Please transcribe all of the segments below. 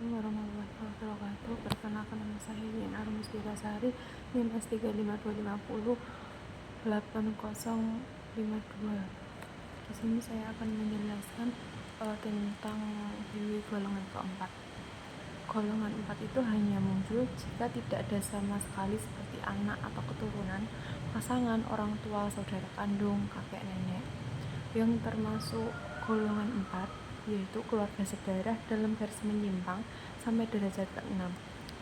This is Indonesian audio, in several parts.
Assalamualaikum warahmatullahi wabarakatuh. Perkenalkan, nama saya Yin Arum Musbirasari, NIM S35258052. Di sini saya akan menjelaskan tentang biwi golongan keempat. Golongan 4 itu hanya muncul jika tidak ada sama sekali seperti anak atau keturunan, pasangan, orang tua, saudara kandung, kakek nenek. Yang termasuk golongan 4 yaitu keluarga sedarah dalam garis menyimpang sampai derajat ke-6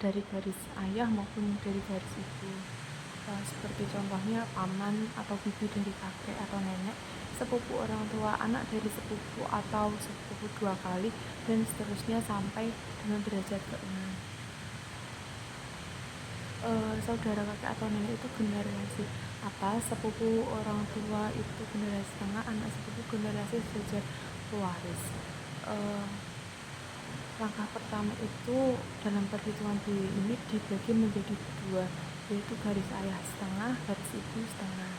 dari garis ayah maupun dari garis ibu. Seperti contohnya paman atau bibi dari kakek atau nenek, sepupu orang tua, anak dari sepupu atau sepupu 2 kali, dan seterusnya sampai dengan derajat ke-6. Saudara kakek atau nenek itu generasi atas, sepupu orang tua itu generasi tengah, anak sepupu generasi sejajar pewaris. Langkah pertama itu dalam perhitungan biwi ini dibagi menjadi 2, yaitu garis ayah setengah, garis ibu setengah.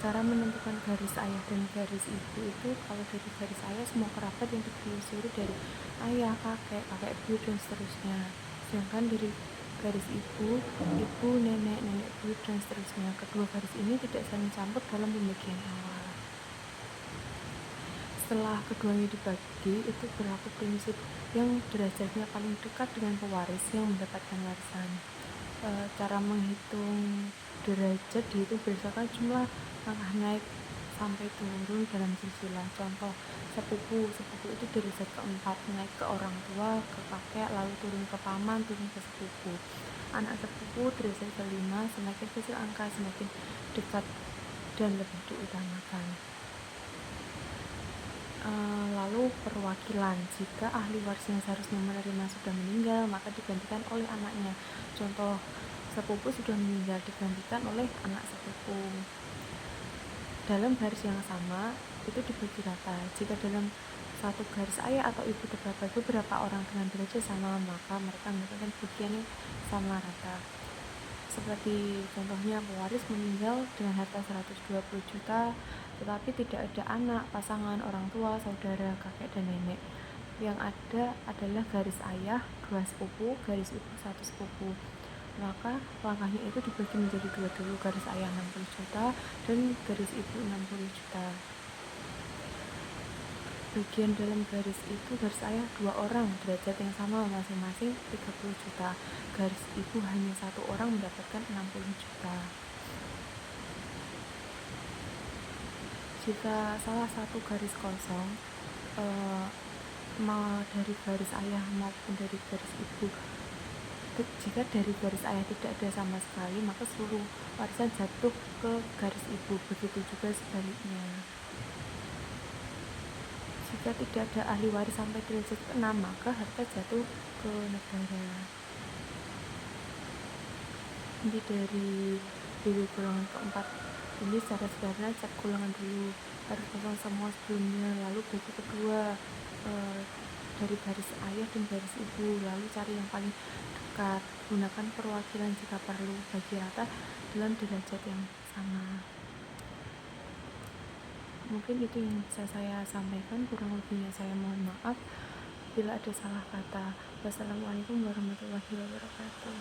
Cara menentukan garis ayah dan garis ibu itu, kalau dari garis ayah semua kerabat yang ditelusuri dari ayah, kakek, kakek buyut dan seterusnya. Sedangkan dari garis ibu, nenek, nenek buyut dan seterusnya. Kedua garis ini tidak saling campur dalam pembagian awal. Setelah keduanya dibagi, itu berlaku prinsip yang derajatnya paling dekat dengan pewaris yang mendapatkan warisan. Cara menghitung derajat dihitung berdasarkan jumlah langkah naik sampai turun dalam silsilah. Contoh, sepupu itu derajat keempat, naik ke orang tua, ke kakek, lalu turun ke paman, turun ke sepupu. Anak sepupu derajat kelima, semakin kecil angka semakin dekat dan lebih diutamakan. Lalu perwakilan, jika ahli waris yang seharusnya menerima sudah meninggal, maka digantikan oleh anaknya. Contoh, sepupu sudah meninggal, digantikan oleh anak sepupu. Dalam garis yang sama itu dibagi rata. Jika dalam satu garis ayah atau ibu terdapat beberapa orang dengan derajat sama, maka mereka mendapatkan bagian yang sama rata. Seperti contohnya, pewaris meninggal dengan harta 120 juta, tetapi tidak ada anak, pasangan, orang tua, saudara, kakek, dan nenek. Yang ada adalah garis ayah 2 sepupu, garis ibu 1 sepupu. Maka langkahnya itu dibagi menjadi 2 dulu, garis ayah 60 juta dan garis ibu 60 juta. Bagian dalam garis itu, garis ayah 2 orang, derajat yang sama masing-masing 30 juta. Garis ibu hanya 1 orang mendapatkan 60 juta. Jika salah satu garis kosong, dari garis ayah maupun dari garis ibu, jika dari garis ayah tidak ada sama sekali, maka seluruh warisan jatuh ke garis ibu. Begitu juga sebaliknya. Jika tidak ada ahli waris sampai derajat ke-6, maka harta jatuh ke negara. Inti dari biwi golongan keempat ini secara sederhana, cek golongan dulu, harus kosong semua sebelumnya, lalu bagi kedua dari garis ayah dan garis ibu, lalu cari yang paling dekat, gunakan perwakilan jika perlu, bagi rata dalam derajat yang sama. Mungkin itu yang bisa saya sampaikan, kurang lebihnya saya mohon maaf bila ada salah kata. Wassalamualaikum warahmatullahi wabarakatuh.